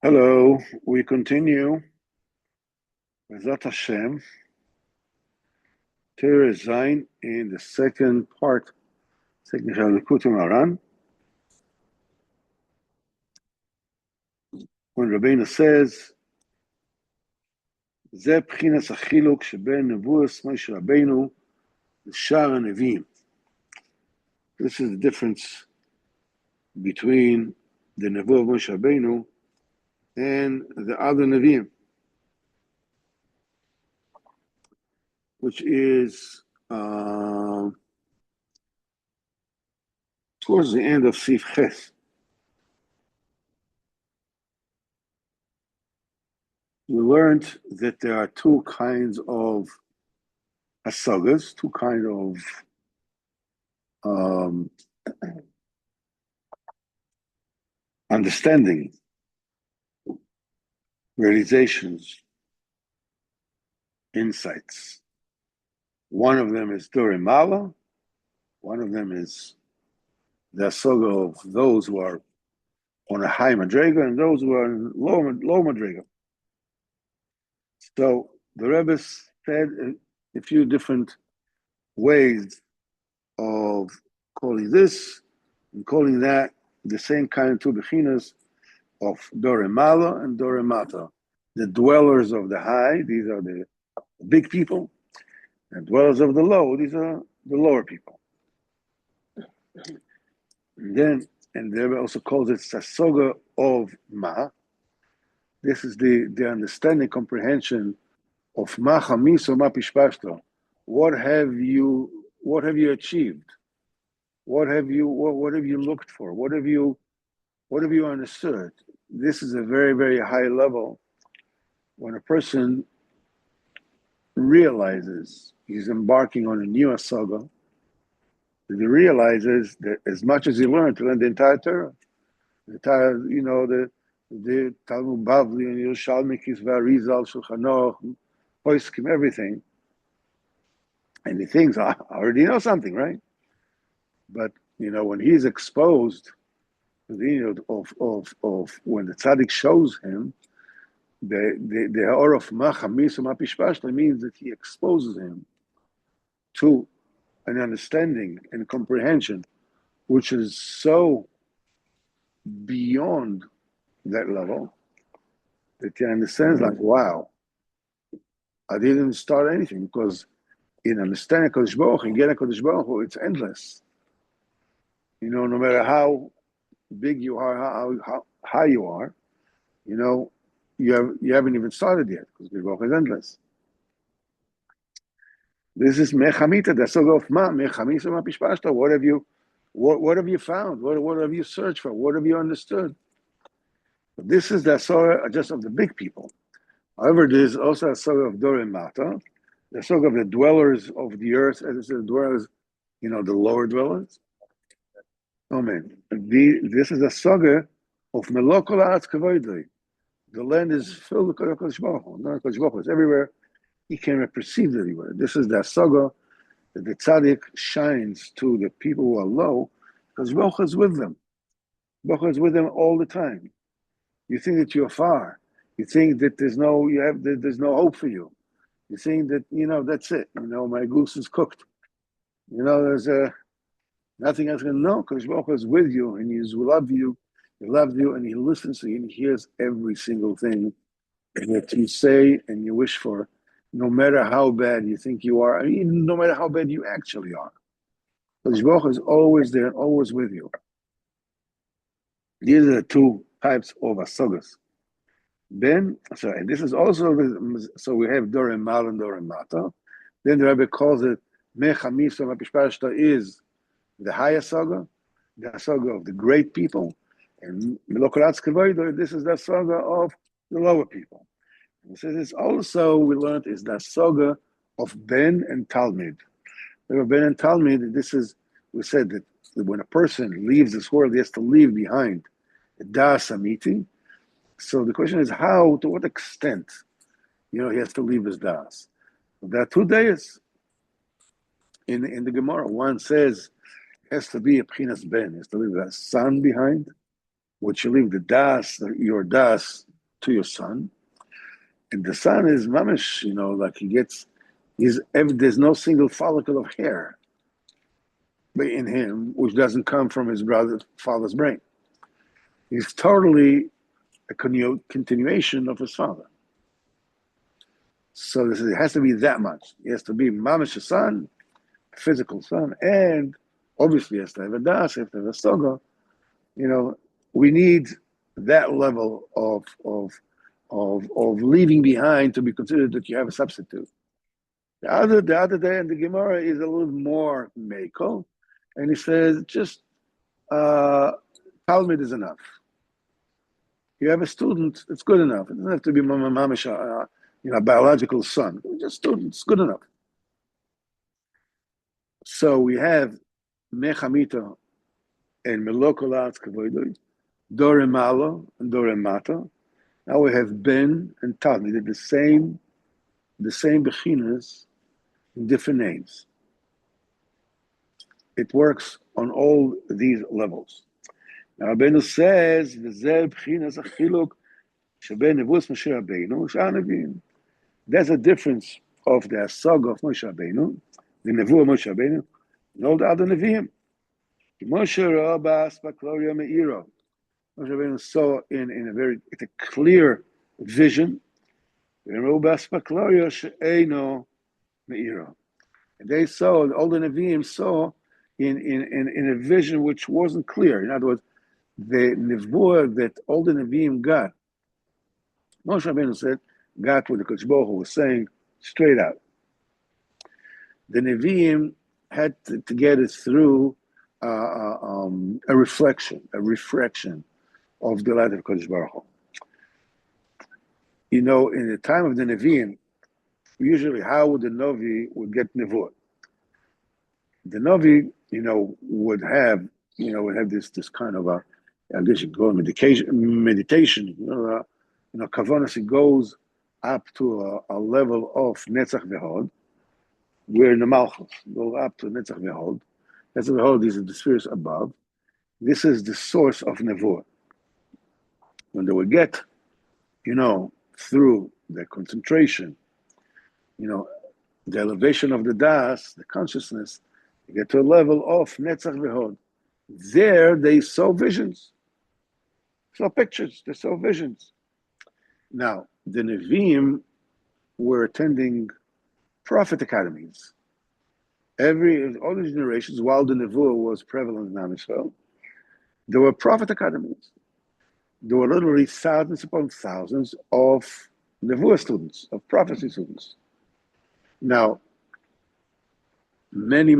Hello, we continue with Hashem, Torah Zayin in the second part, second Likutey Moharan, when Rabbeinu says, "Ze b'chinas achiluk sheben nevuas Moshe Rabbeinu l'shar hanevim." This is the difference between the nevuah of Moshe Rabbeinu and the other neviim, which is towards the end of Sif Ches. We learned that there are two kinds of hasagas, two kinds of understanding, realizations, insights. One of them is Durei Mala, one of them is the hasaga of those who are on a high madrega and those who are in low madrega. So the Rebbe said a few different ways of calling this and calling that the same kind of two bechinas of Durei Mala and Durei Mata. The dwellers of the high, these are the big people, and dwellers of the low, these are the lower people. And the Rebbe also calls it Sasoga of Ma. This is the understanding, comprehension of Ma Chamiso Ma Pishpashto. What have you achieved? What have you looked for? What have you understood? This is a very, very high level when a person realizes he's embarking on a new asaga, that he realizes that as much as he learned to learn the entire Torah, the entire, the Talmud Bavli and Yerushalmi, Kisva, Rizal, Shulchan Aruch, Poskim, everything, and he thinks, I already know something, right? But when he's exposed, of when the tzaddik shows him the or of machamis or mapishpashta means that he exposes him to an understanding and comprehension which is so beyond that level that he understands like, wow, I didn't start anything, because in understanding Kodesh Baruch Hu, in getting Kodesh Baruch Hu, it's endless. No matter how big you are, how high you are, you haven't even started yet, because Kodesh Baruch Hu is endless. This is mechamita, the soga of ma, mechamisa ma pishpashta. What have you found? What have you searched for? What have you understood? But this is the soga just of the big people. However, there is also a soga of Durei Mata, the soga of the dwellers of the earth, as it says, dwellers, the lower dwellers. Amen. This is a saga of Melokol Haaretz Kavoidei. The land is filled with Kodesh Baruch Hu. Not Kodesh Baruch Hu. It's everywhere. He can't perceive it anywhere. This is the saga that the tzaddik shines to the people who are low, because Baruch Hu is with them. Baruch Hu is with them all the time. You think that you're far. You think that there's no hope for you. You think that that's it. My goose is cooked. There's nothing else. No, because Baruch Hu is with you, and He loves you. He loves you, and He listens to you, and He hears every single thing that you say and you wish for, no matter how bad you think you are, no matter how bad you actually are. Because Baruch Hu is always there and always with you. These are the two types of asagas. And this is also, so we have Durei Mal and Durei Mata. Then the Rebbe calls it Mechamisa Mapishpashta is the higher saga, the saga of the great people, and Melokol Haaretz Kavoidei, this is the saga of the lower people. And so this also we learned is the saga of Ben and Talmud. Ben and Talmud, we said that when a person leaves this world, he has to leave behind a Das Amiti. So the question is to what extent, he has to leave his Das. There are two days in the Gemara. One says it has to be a Pchinas Ben, has to leave a son behind, which you leave the Das, your Das, to your son. And the son is mamish, like there's no single follicle of hair in him, which doesn't come from his father's brain. He's totally a continuation of his father. So it has to be that much. He has to be mamish a son, physical son, and obviously he has to have a das, he has to have a soga. We need that level of leaving behind to be considered that you have a substitute. The other day in the Gemara is a little more meiko, and he says just Talmud is enough. You have a student, it's good enough. It doesn't have to be mamish, biological son. Just students, good enough. So we have mechamita and melokolatz kavoidoi, dore malo and dore mata. Now we have ben and talmid, the same bechinas in different names. It works on all these levels. Now Rabbeinu says, "V'zeh bechinas achiluk sheben nevus Moshe Rabbeinu sh'ar neviim." There's a difference of the saga of Moshe Rabbeinu, the nevu of Moshe Rabbeinu, and all the other neviim. Moshe Rabba Spakloria Meiro. Moshe Rabbeinu saw in a clear vision. Rabba Spakloria she'eino Meiro. And they saw, all the neviim saw in a vision which wasn't clear. In other words, the nevuah that all the neviim got, Moshe Rabbeinu said, got what the Kodesh Baruch Hu was saying straight out. The neviim had to get it through a reflection of the light of Kodesh Baruch Hu. In the time of the neviim, usually how would the Novi would get nevuah? The Novi, would have this kind of I guess you call it meditation. Kavanas, it goes up to a level of Netzach V'Hod. We're in the Malchus, go up to Netzach V'Hod. Netzach V'Hod is the spheres above. This is the source of Nevuah. When they will get, through the concentration, the elevation of the Das, the consciousness, they get to a level of Netzach V'Hod. There they saw visions, saw pictures, they saw visions. Now, the Nevi'im were attending prophet academies. All the generations, while the Nevuah was prevalent in Am Yisrael, there were prophet academies. There were literally thousands upon thousands of Nevuah students, of prophecy students. Now, many,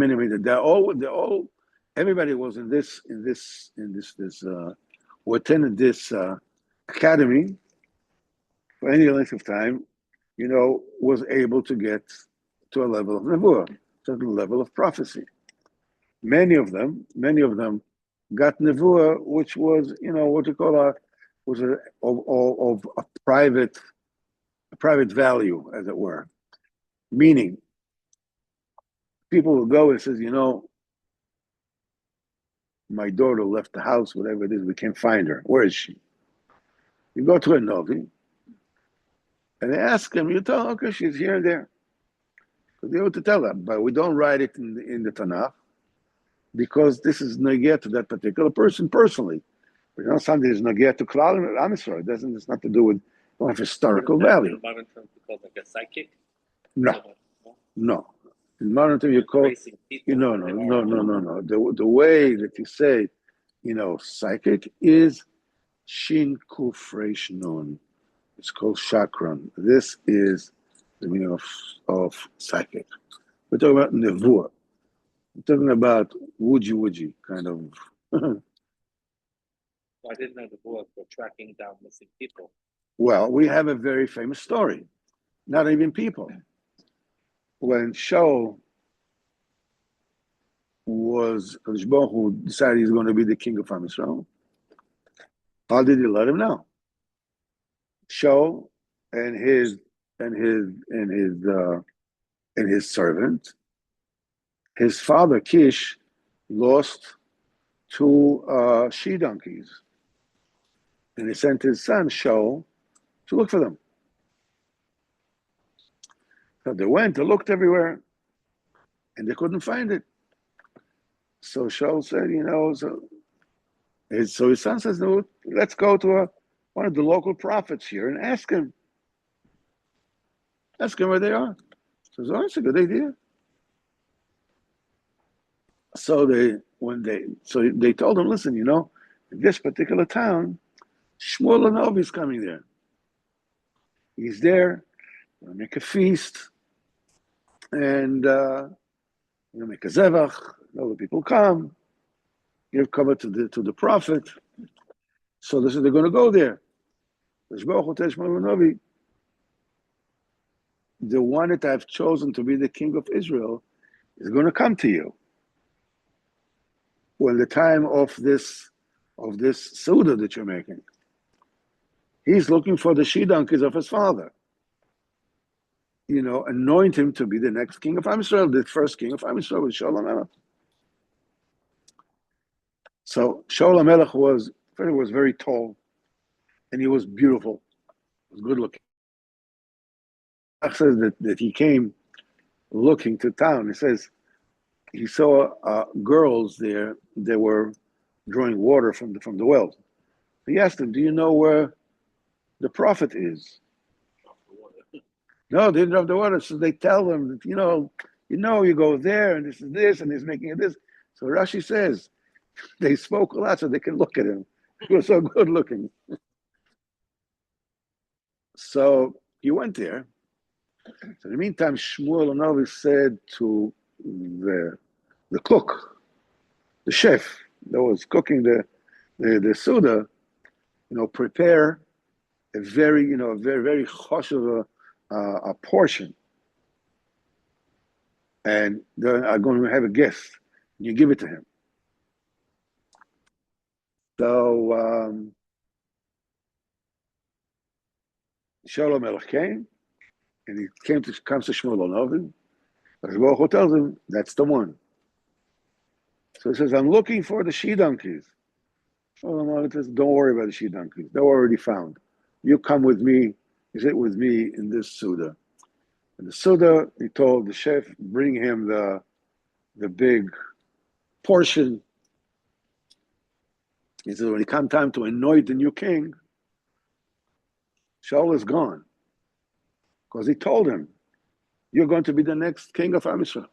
everybody was who attended this academy for any length of time, was able to get to a level of nevuah, to a level of prophecy. Many of them got nevuah, which was, what you call of a private value, as it were. Meaning, people will go and says, my daughter left the house, whatever it is, we can't find her. Where is she? You go to a Novi, and they ask him, you tell her, okay, she's here and there. Because they ought to tell her, but we don't write it in the Tanakh, because this is neged to that particular person personally. But something is neged to Klal Am Yisrael. It's not to do with, don't have historical value. In modern terms, you call it like a psychic? No. In modern terms, you call no. The way that you say, psychic is Shin Kuf Reish Nun. It's called chakran. This is the meaning of psychic. We're talking about nevuah. We're talking about wuji kind of. I didn't know the book for tracking down missing people. Well, we have a very famous story. Not even people. When Shaul Kodesh Baruch Hu decided he's going to be the king of Am Yisrael, how did he let him know? Shaul and his servant, his father Kish, lost 2 she donkeys, and he sent his son Shaul to look for them. So they went, they looked everywhere, and they couldn't find it. So Shaul said, so his son says, no, let's go to one of the local prophets here and ask him. Ask him where they are. So that's a good idea. So they told him, listen, in this particular town, Shmuel Anovi is coming there. He's there, we'll make a feast, and make a zevach. All the people come, give cover to the prophet. So they're going to go there. The one that I've chosen to be the king of Israel is going to come to you when the time of this Suda that you're making. He's looking for the she-donkeys of his father. Anoint him to be the next king of Am Yisrael, the first king of Am Yisrael was Shaul HaMelech. So Shaul HaMelech was very tall, and he was beautiful, he was good looking. It says that he came looking to town. He says he saw girls there. They were drawing water from the well. He asked them, "Do you know where the prophet is?" No, they didn't have the water. So they tell them that you go there, and this is this, and he's making it this. So Rashi says they spoke a lot so they can look at him. He was so good looking. So he went there. So in the meantime, Shmuel Anovi said to the cook, the chef that was cooking the Suda, prepare a very, very choshev a portion. And then I'm going to have a guest. And you give it to him. So Shaul HaMelech came, and he comes to Shmuel Anovi. Baruch Hu tells him, that's the one. So he says, I'm looking for the she-donkeys. Shmuel Anovi says, don't worry about the she-donkeys. They're already found. You come with me. You sit with me in this Suda. And the Suda, he told the chef, bring him the big portion. He says, when it comes time to anoint the new king, Shaul is gone. Because he told him, you're going to be the next king of Am Yisrael.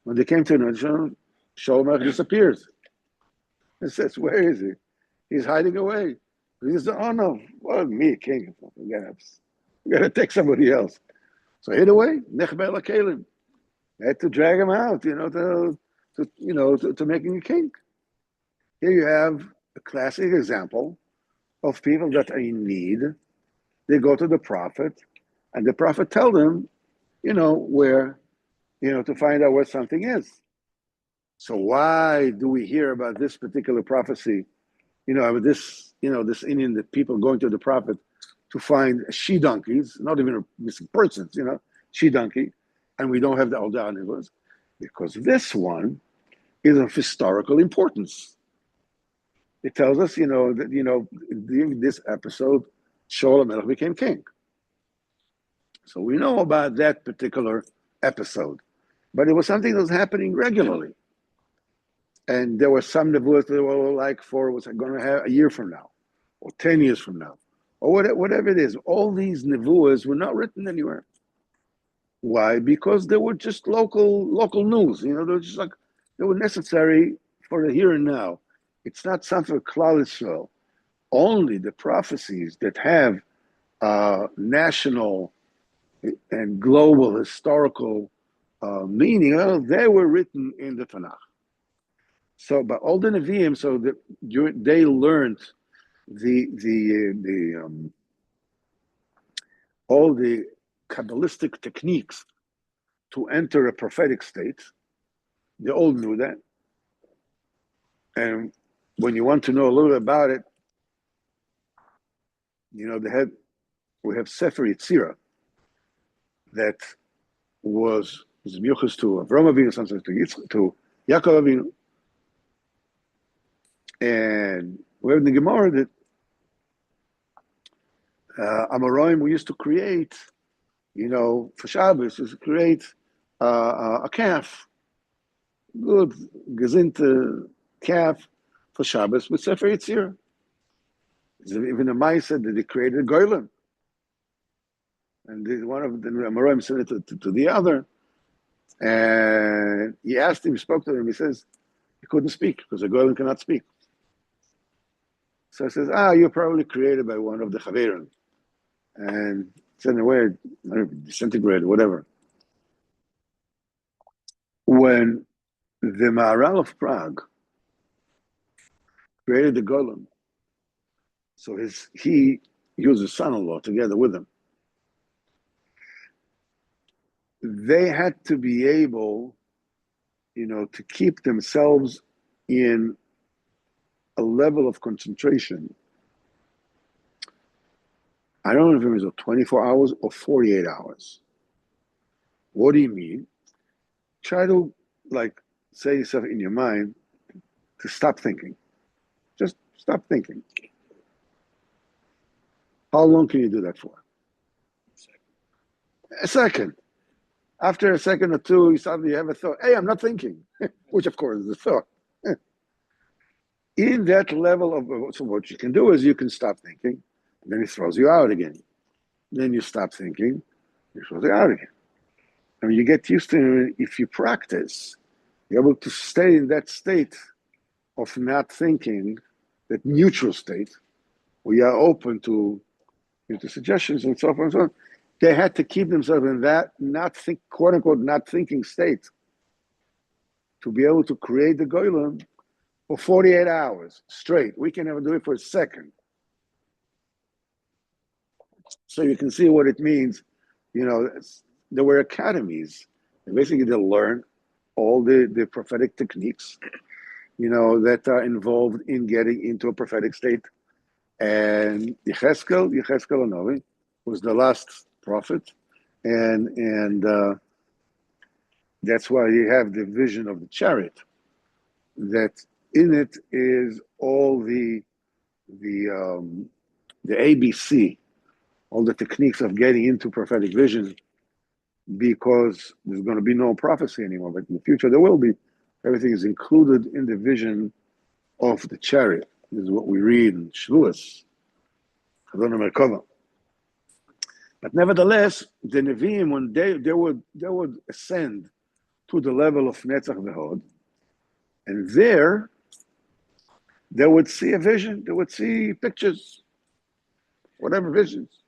When they came to anoint Shaul HaMelech disappears. He says, where is he? He's hiding away. He says, oh no, well, me, king. You got to take somebody else. So hid away. Nechber Kalim. They had to drag him out, to making a king. Here you have a classic example of people that are in need. They go to the prophet, and the prophet tells them, where, to find out where something is. So why do we hear about this particular prophecy? This Indian, that people going to the prophet to find she-donkeys, not even missing persons, she-donkey, and we don't have all the animals, because this one is of historical importance. It tells us, that, during this episode, Shaul HaMelech became king. So we know about that particular episode, but it was something that was happening regularly. And there were some nevuahs that were like what's going to have a year from now, or 10 years from now, or whatever it is. All these nevuahs were not written anywhere. Why? Because they were just local news. They were just they were necessary for the here and now. It's not something for Klal Yisrael. Only the prophecies that have national and global historical meaning, they were written in the Tanakh. So, but all the Nevi'im, they learned all the Kabbalistic techniques to enter a prophetic state. They all knew that. And when you want to know a little bit about it, we have Sefer Yetzirah that was Miyuchas to Avraham Avinu, sometimes to Yaakov Avinu. And we have the Gemara that Amoraim, we used to create, for Shabbos, we used to create a calf, good, gesinte calf for Shabbos with Sefer Yitzir. Even the Mai said that they created a Goyim. And one of the Amoraim sent it to the other. And he asked him, spoke to him, he says, he couldn't speak because a Goyim cannot speak. So he says, you're probably created by one of the Chaverim. And it's in a way, disintegrated, whatever. When the Maharal of Prague created the Golem, so he used his son-in-law together with him. They had to be able, to keep themselves in a level of concentration. I don't know if it was 24 hours or 48 hours. What do you mean? Try to, say yourself in your mind to stop thinking. Just stop thinking. How long can you do that for? A second. After a second or two, you suddenly have a thought. Hey, I'm not thinking, which of course is a thought. In that level of, so what you can do is you can stop thinking, and then it throws you out again. Then you stop thinking, it throws you out again. And you get used to it. If you practice, you're able to stay in that state of not thinking, that neutral state, where you are open to suggestions and so forth and so on. They had to keep themselves in that quote unquote, not thinking state to be able to create the Goyim for 48 hours straight. We can never do it for a second. So you can see what it means. There were academies. And basically, they learn all the prophetic techniques, that are involved in getting into a prophetic state. And Yecheskel Anovi was the last prophet, and that's why you have the vision of the chariot. That in it is all the ABC, all the techniques of getting into prophetic vision, because there's going to be no prophecy anymore, but in the future there will be. Everything is included in the vision of the chariot. This is what we read in Shavuos, Chazon HaMerkava. But nevertheless, the Nevi'im, when they would ascend to the level of Netzach V'Hod, and there they would see a vision, they would see pictures, whatever visions.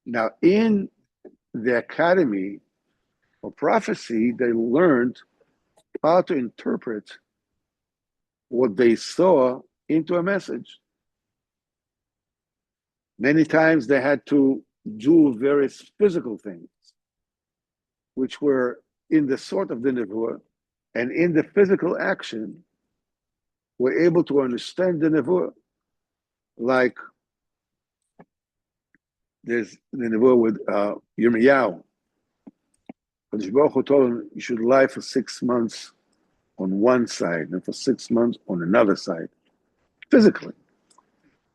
Now, in the academy of prophecy, they learned how to interpret what they saw into a message. Many times they had to do various physical things, which were in the sort of the nevuah, and in the physical action, were able to understand the nevuah. Like there's the nevuah with Yirmiyahu. Baruch Hu told him you should lie for 6 months on one side and for 6 months on another side, physically.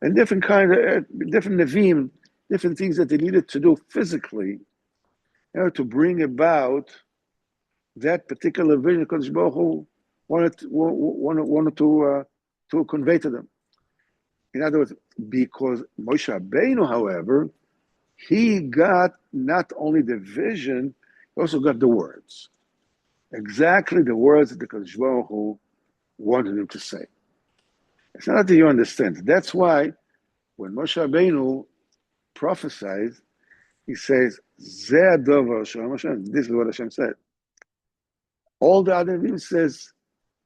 And different kind of, different Nevi'im, different things that they needed to do physically, to bring about that particular vision Kodesh Baruch Hu wanted to convey to them. In other words, because Moshe Rabbeinu, however, he got not only the vision, he also got the words. Exactly the words that the Kodesh Baruch Hu wanted him to say. It's not that you understand. That's why when Moshe Rabbeinu prophesied, he says, Zeh Adover Shalom Hashem. This is what Hashem said. All the other Nevi'im says,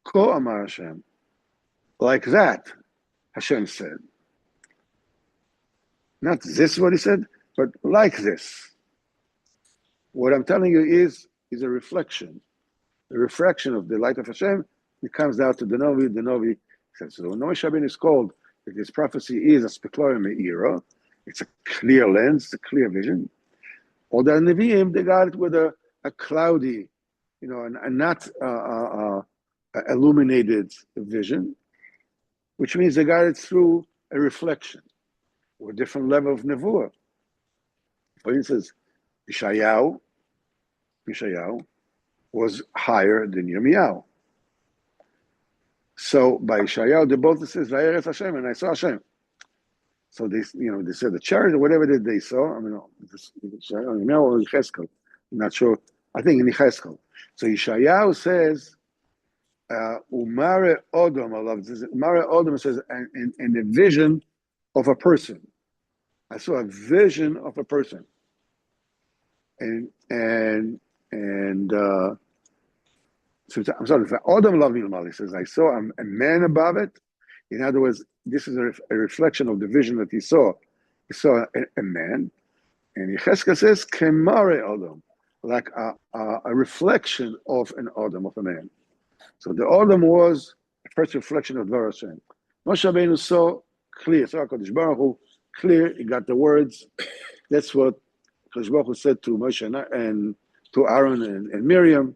Ko Amar Hashem. Like that, Hashem said. Not this is what he said, but like this. What I'm telling you is a reflection. The refraction of the light of Hashem, it comes down to the Novi. The Novi says, so when Moshe Rabbeinu is called, that this prophecy is a speklorim me'ira, it's a clear lens, a clear vision. All the Nevi'im, they got it with a cloudy, and not illuminated vision, which means they got it through a reflection. or a different level of nevuah. For instance, Yeshayahu was higher than Yirmiyahu. So by Yeshayahu, they both says, "Vayeretz Hashem," and I saw Hashem. So they said the chariot or whatever that they saw. I mean, Yirmiyahu or Yecheskel, I'm not sure. I think in Yecheskel. So Yeshayahu says, "Umare Odom." I love this. Umare Odom says, "in the vision of a person." I saw a vision of a person, and so I'm sorry. Odom Lavi Lamali says, "I saw a man above it." In other words, this is a reflection of the vision that he saw. He saw a man, and Yecheskel says, "Kemare Odom," like a reflection of an Odom, of a man. So the Odom was the first reflection of Dvar Hashem. Moshe Rabbeinu saw clear, saw HaKadosh Baruch Hu clear. He got the words. That's what HaKadosh Baruch Hu said to Moshe and to Aaron and Miriam.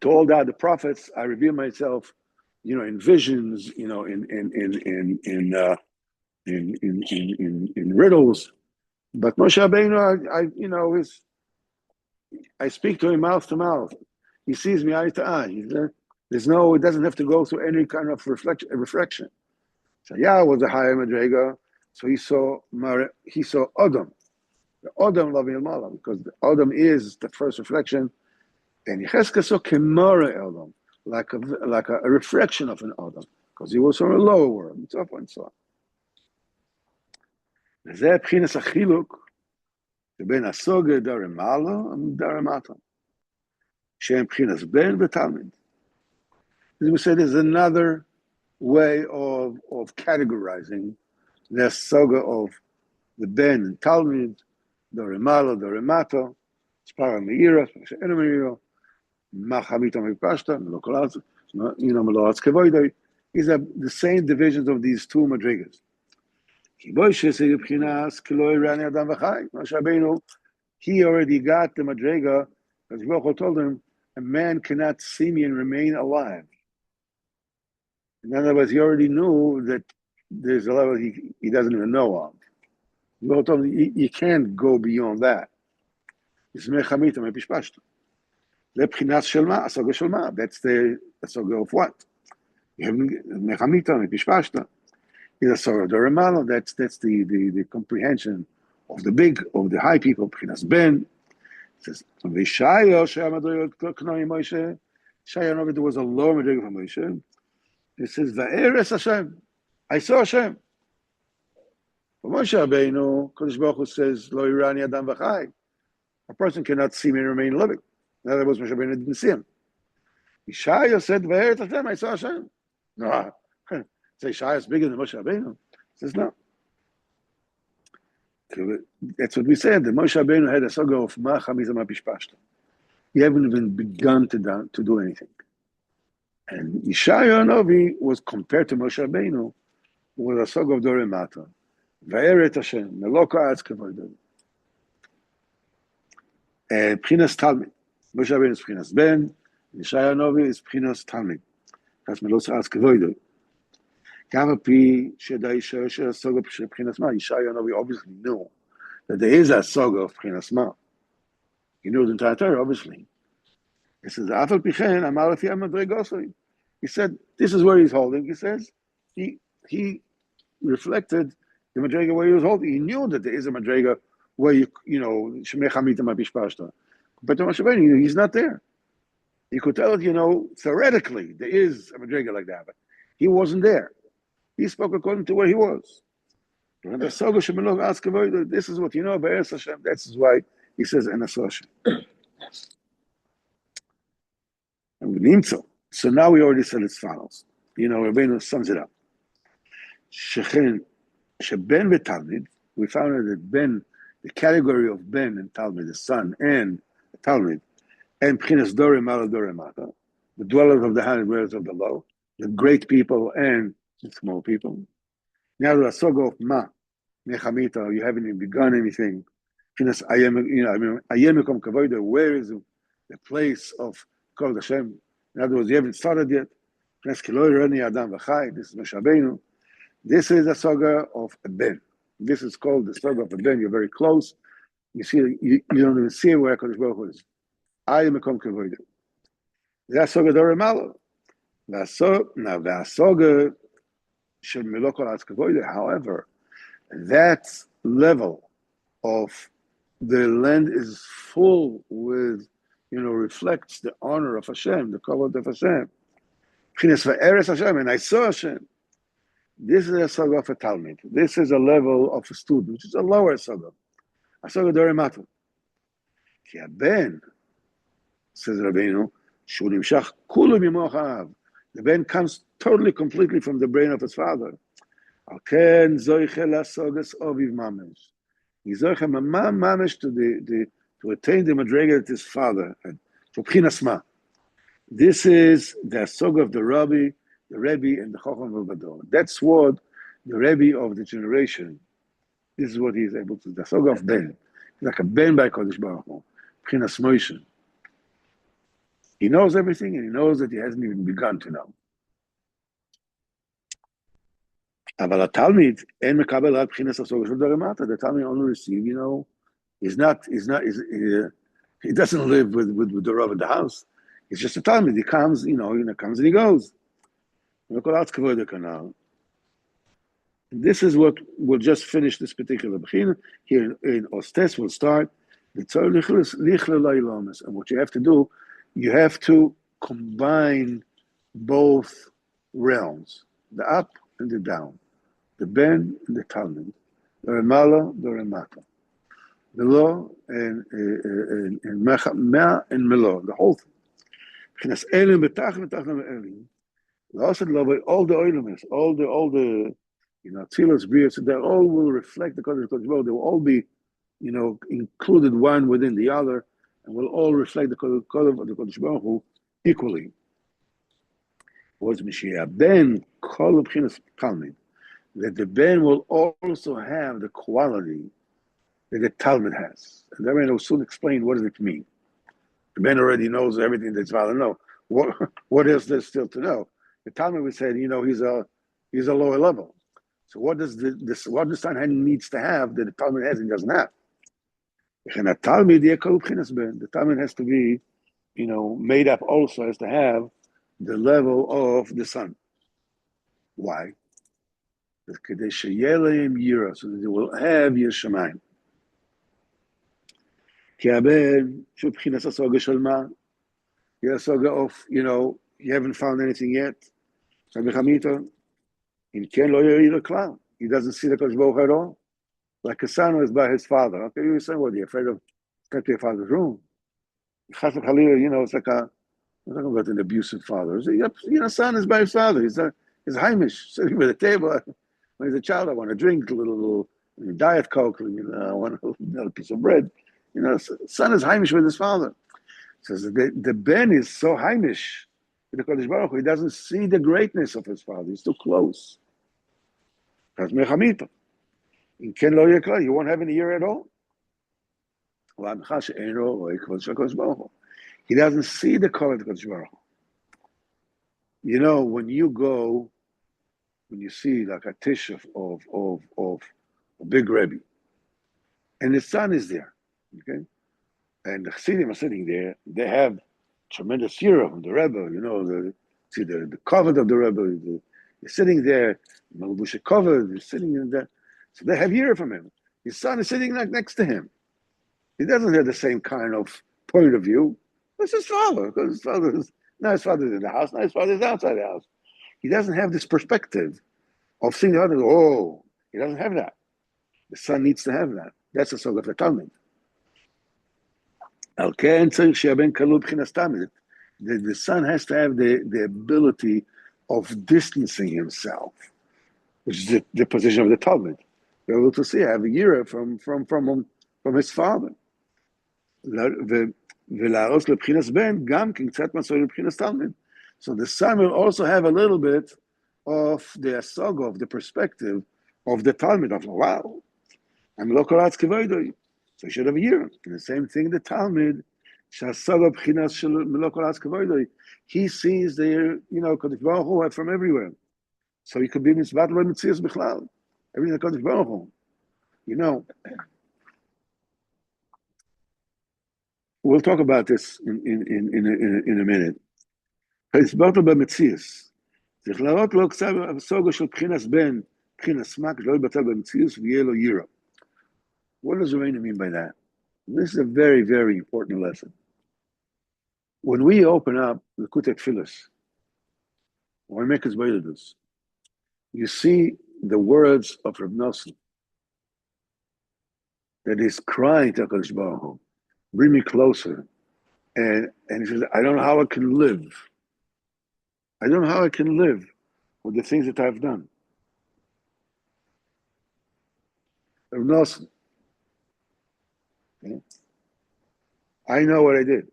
To all the other prophets, I reveal myself, in visions, in riddles. But Moshe Rabbeinu, I speak to him mouth to mouth. He sees me eye to eye. It doesn't have to go through any kind of reflection. So was a higher madrega, so he saw Odom. The Odom Lavin Malam, because the Odom is the first reflection. And Yecheskel saw Kemare Odom, like a reflection of an Odom, because he was from a lower world, and so forth and so on. וזה בחינת החילוק בין הסוגר דרם מעלה ודרם מטה, שהם בחינת בן ותלמיד. As we said, there's another way of categorizing the saga of the Ben and Talmud, Dore Malo, Dore Mato, Spara Meira, Spara Meira, Machamita Mepashta, Melokolatz, Meloatz Kevoidoi. These are the same divisions of these two madrigas. He already got the madriga, because Baruch told him, a man cannot see me and remain alive. In other words, he already knew that there's a level he doesn't even know of. Baruch told him, you can't go beyond that. It's mechamita mepishpashta. That's the saga of what? You have mechamita mepishpashta. Is a sort of the Ramala. That's the comprehension of the high people. B'chinas Ben. It says V'Shaya Moshe. Shaya there was a lower madriga from Moshe. It says Va'eres Hashem. I saw Hashem. But Moshe Rabbeinu, Kodesh Baruch Hu says Lo Yirani Adam V'Chai. A person cannot see me and remain living. In other words, Moshe Rabbeinu didn't see him. Shaya said Va'eres Hashem. I saw Hashem. No. Say Shai is bigger than Moshe Rabbeinu. He says no. That's what we said. The Moshe Rabbeinu had a saga of Ma Chamiza Ma Pishpashta. He haven't even begun to do anything. And Yeshaya Novi was compared to Moshe Rabbeinu with a saga of Dore Mata. Va'eret Hashem, Meloko Atz Kevoidoi. B'chinas Talmid. Moshe Rabbeinu is B'chinas Ben. Yeshaya Novi is B'chinas Talmid. That's Meloko Atz Kevoidoi. We obviously knew that there is a saga of B'chinas Ma. He knew the entire Torah, obviously. He says, he said, this is where he's holding. He says, he reflected the madrega where he was holding. He knew that there is a madrega where Shemei Chamita Ma Bishpashta. But he's not there. You could tell it, theoretically, there is a madrega like that, but he wasn't there. He spoke according to where he was. This is what Be'ez Hashem. That's why he says Enes Hashem. So now we already said as follows. Rabbeinu sums it up. Sheben v'Talmid. We found out that Ben, the category of Ben and Talmid, the son and the Talmid, and B'chinas Dore Mala Dore Mata, the dwellers of the high and dwellers of the low, the great people and small people. Now the saga of Ma, Nechamita, you haven't even begun anything. Where is the place of Kol Hashem? In other words, you haven't started yet. This is Moshe Rabbeinu. This is the saga of Ben. This is called the Sog of Ben. You're very close. You see, you don't even see where HaKadosh Baruch Hu is. I am a Kom Kavoid. That's Sog of Dorimalo. Now, the Sog should Milokol Atz Kavoid. However, that level of the land is full with, reflects the honor of Hashem, the kavod of Hashem. And I saw Hashem. This is a saga of a Talmud. This is a level of a student, which is a lower saga. A saga Dorimata. Ki Ben, says Rabbeinu, Shulim Shach Kulu Mimochav. The Ben comes totally, completely from the brain of his father. Alken Zoiche La Sogas Oviv Mamesh. He's Zoiche Mamam Mamesh to attain the madrega of his father. For Pchinas Ma. This is the saga of the Rebbe, and the Chacham of Bador. That's what the Rebbe of the generation. This is what he is able to do. The saga of Ben. He's like a Ben by Kodesh Baruch Hu. Pchinas Moshe. He knows everything, and he knows that he hasn't even begun to know. אבל התלמיד אין מקבל רק בחינת הסוג של דרמטה. The Talmud only receive, he doesn't live with the Rav in the house. It's just a Talmud. He comes, comes and he goes. This is what we'll just finish this particular bechina. Here in Ostes we'll start. And what you have to do, you have to combine both realms, the up and the down, the Ben and the Talmud, the Remala, the Remata, the Lo and Mea and Melo, the whole thing. All the oilimus, all the Tzilas Brios, they all will reflect the Kodesh Baruch Hu. They will all be, included one within the other, and will all reflect the Kodesh Baruch Hu equally. Was Mashiach Ben Kol B'chinas Talmud, that the Ben will also have the quality that the Talmud has, and then I will soon explain what does it mean. The Ben already knows everything that his father knows. What else there's still to know? The Talmud would say, he's a lower level. So what does what the son needs to have that the Talmud has and doesn't have? The Talmud has to be, made up also, has to have the level of the son. Why? So that they will have Yeshamayim. You haven't found anything yet. He doesn't see the Kodesh Baruch Hu at all. Like a son who is by his father. Okay, you say, what, are you afraid of going to your father's room? It's like I'm talking about an abusive father. Son is by his father. He's Heimish, sitting by the table. When he's a child, I want to drink a little Diet Coke. I want another piece of bread. Son is Heimish with his father. Says the Ben is so Heimish with the Kodesh Baruch Hu, he doesn't see the greatness of his father. He's too close. You won't have any ear at all. He doesn't see the color of the Kodesh Baruch Hu. When you see like a tish of a big Rebbe, and his son is there, okay? And the Chassidim are sitting there. They have tremendous year from the Rebbe. The covet of the Rebbe. They're sitting there. Malbusha covered. They're sitting in there. So they have year from him. His son is sitting next to him. He doesn't have the same kind of point of view. That's his father, because his father is in the house. Now his father is outside the house. He doesn't have this perspective of seeing the other. Oh, he doesn't have that. The son needs to have that. That's the sort of the Talmud. The son has to have the ability of distancing himself, which is the position of the Talmud. Be able to see, have a year from his father. So the son will also have a little bit of the asaga, of the perspective of the Talmud, of wow, I'm lokalatz kevoidoi. So he should have a year. And the same thing, the Talmud, he sees the, Kodesh Baruch Hu from everywhere. So he could be mitzvat lo mitzias bichlal. Everything Kodesh Baruch Hu. You know, we'll talk about this in a minute. הסברת במציאס. צריך להראות לו קצת סוגו של בחינס בן, בחינס מק, שלא יבטל במציאס ויהיה לו ירא. What does Reina mean by that? This is a very, very important lesson. When we open up the Likutey Tfilos, or make his Beiladus, you see the words of Reb Nosson that is crying to HaKadosh Baruch Hu, bring me closer. And he says, I don't know how I can live. I don't know how I can live with the things that I've done. Reb Nosson, okay? I know what I did.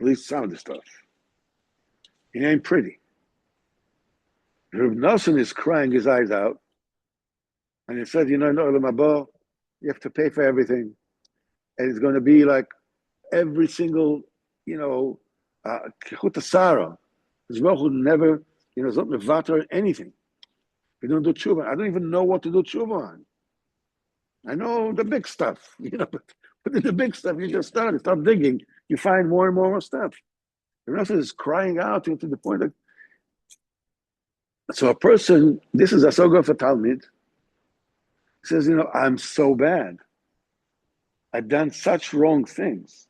At least some of the stuff. It ain't pretty. Reb Nosson is crying his eyes out, and he said, you know, in Olam Haba, you have to pay for everything, and it's going to be like every single, you know, Kechut Asara. His Baruch Hu never, you know, not mevater anything. You don't do tshuva. I don't even know what to do tshuva on. I know the big stuff, you know, but in the big stuff, you just start digging, you find more and more stuff. The rest is crying out to the point that, so a person, this is a soga of a Talmud, says, you know, I'm so bad. I've done such wrong things.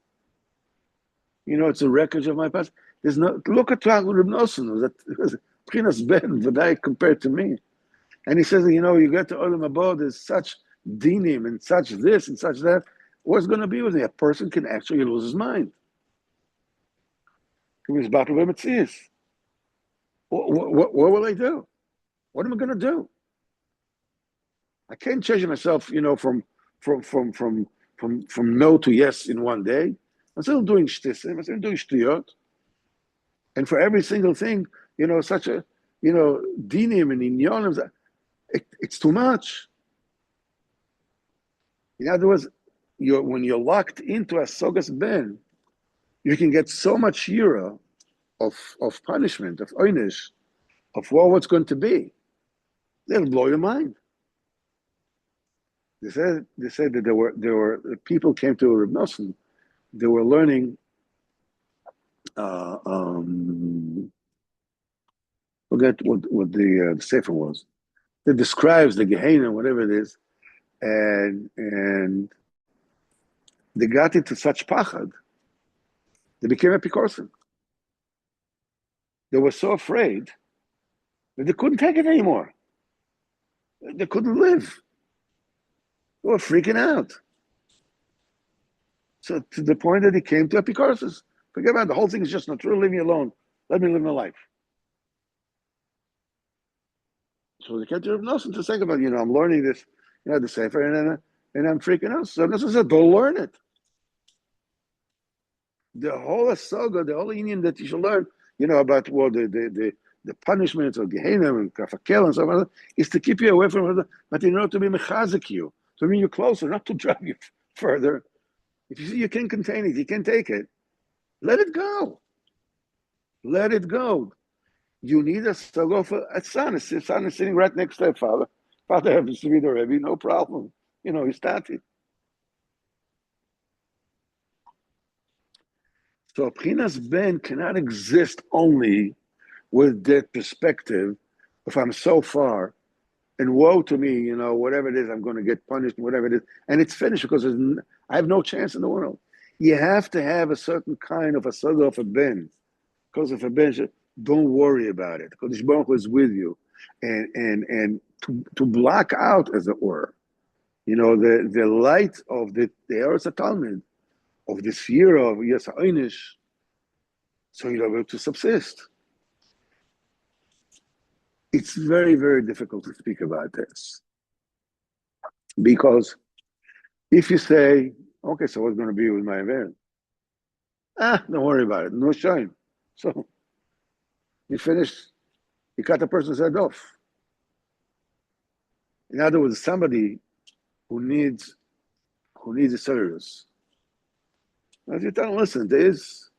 You know, it's a wreckage of my past. There's no, look at Reb Nosson, that Pchinas Ben V'dai compared to me. And he says, you know, you get to Olam Haba, there's such dinim and such this and such that. What's going to be with me? A person can actually lose his mind. What will I do? What am I going to do? I can't change myself, you know, from no to yes in one day. I'm still doing shtisim, I'm still doing shtiyot. And for every single thing, you know, such a, you know, dinim and inyonim, it's too much. In other words, when you're locked into a sogas ben, you can get so much yira of punishment, of oynish, of what's going to be. They'll blow your mind. They said that there were people came to Reb Nosson. They were learning. Forget what the sefer was. It describes the Gehenna, whatever it is, and they got into such pachad. They became epikorsim. They were so afraid that they couldn't take it anymore. They couldn't live. They were freaking out. So to the point that he came to epicorsis. Forget about it. The whole thing is just not true. Leave me alone. Let me live my life. So they came to Reb Nosson to think about, you know, I'm learning this, you know, the sefer, and I'm freaking out. So Nosson said, don't learn it. The whole saga, the whole union that you should learn, you know, about what the punishments of Gehenna and Kafakel and so on, is to keep you away from it, but in order to be mechazik you, to bring you closer, not to drive you further. If you see you can't contain it, you can't take it, let it go. Let it go. You need a saga for a son. A son is sitting right next to their father. Father happens to be the Rebbe, no problem. You know, he started. So Pchinas Ben cannot exist only with that perspective. If I'm so far, and woe to me, you know, whatever it is, I'm going to get punished, whatever it is, and it's finished because I have no chance in the world. You have to have a certain kind of a saga of a Ben, because of a Ben. Don't worry about it. Because Baruch Hu is with you, and to block out, as it were, you know, the light of the Eretz Talmud, of the sphere of Yes Einish, so you're able to subsist. It's very, very difficult to speak about this. Because if you say, okay, so what's going to be with my event? Don't worry about it, no shame. So you finish, you cut the person's head off. In other words, somebody who needs a service. As you tell them, listen, there's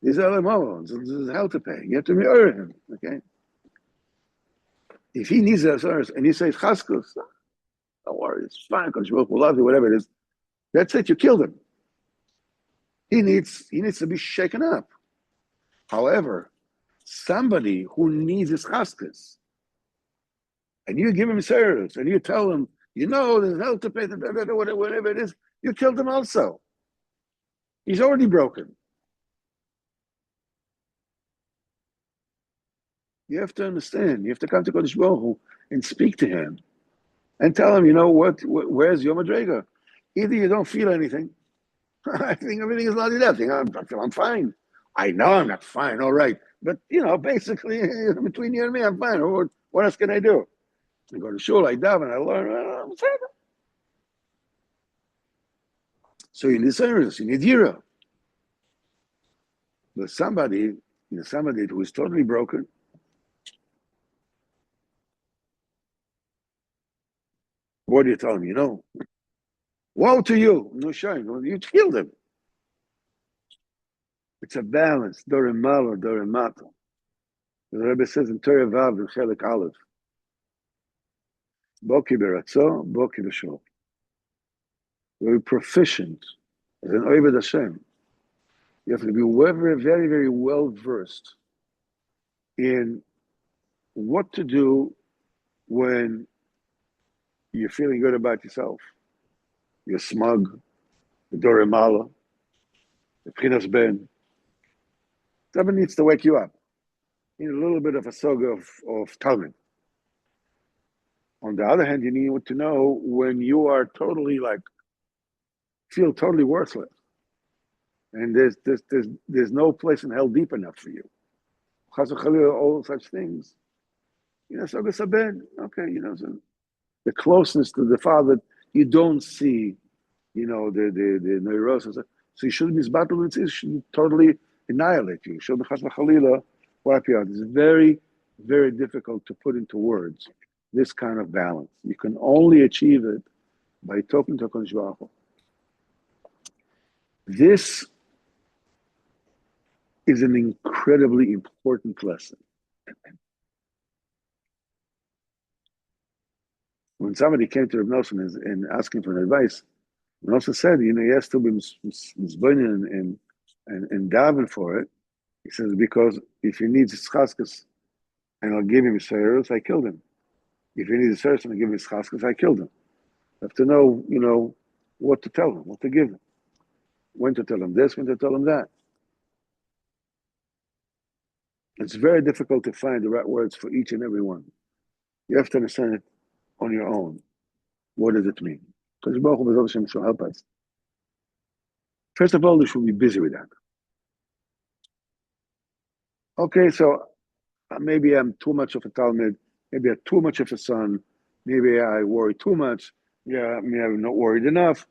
LMO, there's hell to pay. You have to mirror him, okay? If he needs a service and he says chaskus, don't worry, it's fine, because you will love you, whatever it is. That's it, you killed him. He needs to be shaken up. However, somebody who needs his chaskas, and you give him service, and you tell him, there's hell to pay, whatever it is, you killed him also. He's already broken. You have to understand. You have to come to Kodesh Baruch Hu and speak to him and tell him, where's your Madrega? Either you don't feel anything. I think everything is not that thing. I'm fine. I know I'm not fine, all right. But, basically, between you and me, I'm fine. What else can I do? I go to shul, I daven, I learn. I'm fine. So you need service, you need yira. But somebody who is totally broken, what do you tell him? Woe to you. No shame. You killed him. It's a balance. Dorim malo, dorim mato. The Rebbe says in Torah Vav in Chelik Aleph, Boki beratzo, boki b'shol. Very proficient as an Oved Hashem. You have to be very, very, very well versed in what to do when you're feeling good about yourself. You're smug, the Dorim malo, the Pchinas Ben. Someone needs to wake you up. You need a little bit of a soga of Talmud. On the other hand, you need to know when you are totally feel totally worthless, and there's no place in hell deep enough for you. Chas v'chalila, all such things. Soga sabed. Okay, so the closeness to the Father, you don't see, the neurosis. So you shouldn't be zbatul. It should totally annihilate you. Shouldn't chas v'chalila wipe you out. It's very, very difficult to put into words this kind of balance. You can only achieve it by talking to HaKadosh Baruch Hu. This is an incredibly important lesson. When somebody came to Reb Nosson and asking for advice, Reb Nosson said, he has to be mizboinen and daven for it. He says, because if he needs his chaskas and I'll give him his seiros, I killed him. If he needs his seiros and I'll give him his chaskas, I killed him. I have to know, what to tell him, what to give him. When to tell him this, when to tell him that. It's very difficult to find the right words for each and every one. You have to understand it on your own. What does it mean? Because Baruch Hu B'ezras Hashem shall help us. First of all, you should be busy with that. Okay, so maybe I'm too much of a Talmud, maybe I'm too much of a son, maybe I worry too much, maybe I'm not worried enough.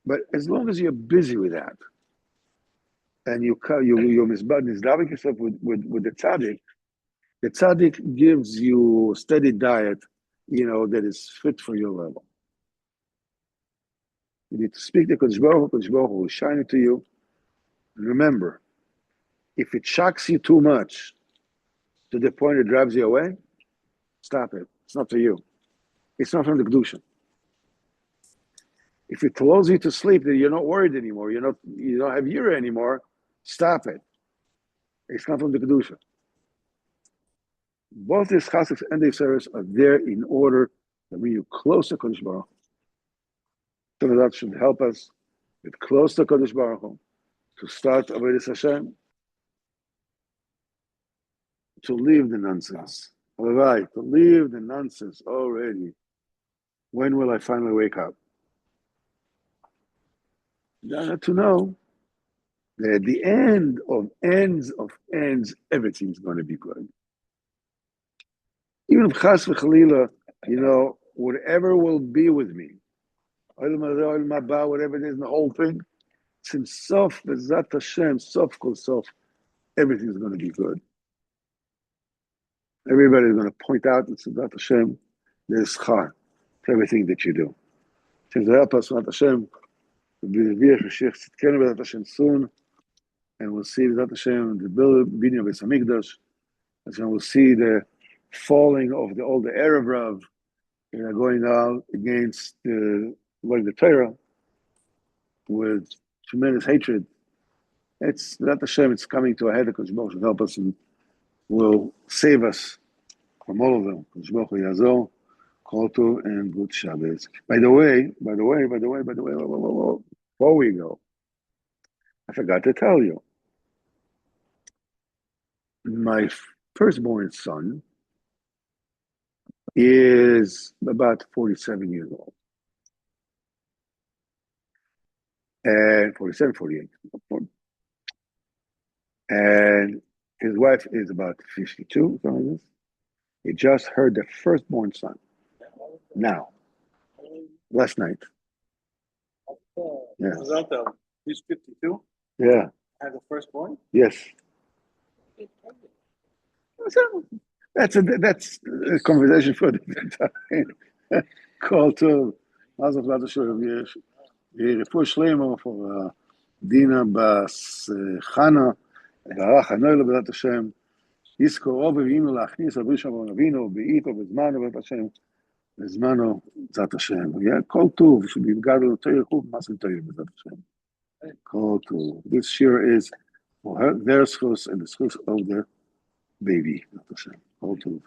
But as long as you're busy with that, and you're misdabbing yourself with the tzaddik gives you a steady diet, that is fit for your level. You need to speak to Kodesh Baruch Hu will shine it to you. And remember, if it shocks you too much to the point it drives you away, stop it. It's not for you. It's not from the Kedusha. If it lulls you to sleep, that you're not worried anymore, you don't have yira anymore, stop it. It's not from the Kedusha. Both his chaskas and the service are there in order to bring you close to Kodesh Baruch Hu. So that should help us get close to Kodesh Baruch Hu, to start Avodas Hashem, to leave the nonsense. To leave the nonsense already. When will I finally wake up? To know that at the end of ends, everything's going to be good. Even if chas v'chalila, whatever will be with me, whatever it is in the whole thing, since sof b'zat Hashem, sof kol sof, everything's going to be good. Everybody's going to point out that b'zat Hashem, there's schar to everything that you do. Since help us, b'zat Hashem, b'zat Hashem soon, and we'll see b'zat Hashem the building of Beis Hamikdash, and we'll see the falling of all the Erev Rav, going out against the Torah with tremendous hatred. It's that Hashem, it's coming to a head because Baruch will help us and will save us from all of them. Baruch Yazor, Kol Tov, and good Shabbos. By the way, before we go, I forgot to tell you, my firstborn son is about 47 years old. And 47, 48. And his wife is about 52, something like this. He just heard the firstborn son. Now, last night. Yeah. He's 52? Yeah. Had the firstborn? Yes. That's a conversation for the time. Call to Refuah Shlema for Dina Bas Chana, Barach Hanoel B'dat Hashem, Yizkor Ov V'Yinu Lachnis Al Bris Shalom Avinu, Be'ito B'Zmano B'dat Hashem, B'Zmano B'dat Hashem. Yeah, Kol Tov should be regarded as Torah Chub, Masim Torah B'dat Hashem. Kol Tov. This year is for her, their schus and the schus of their baby. B'dat Hashem. Kol Tov.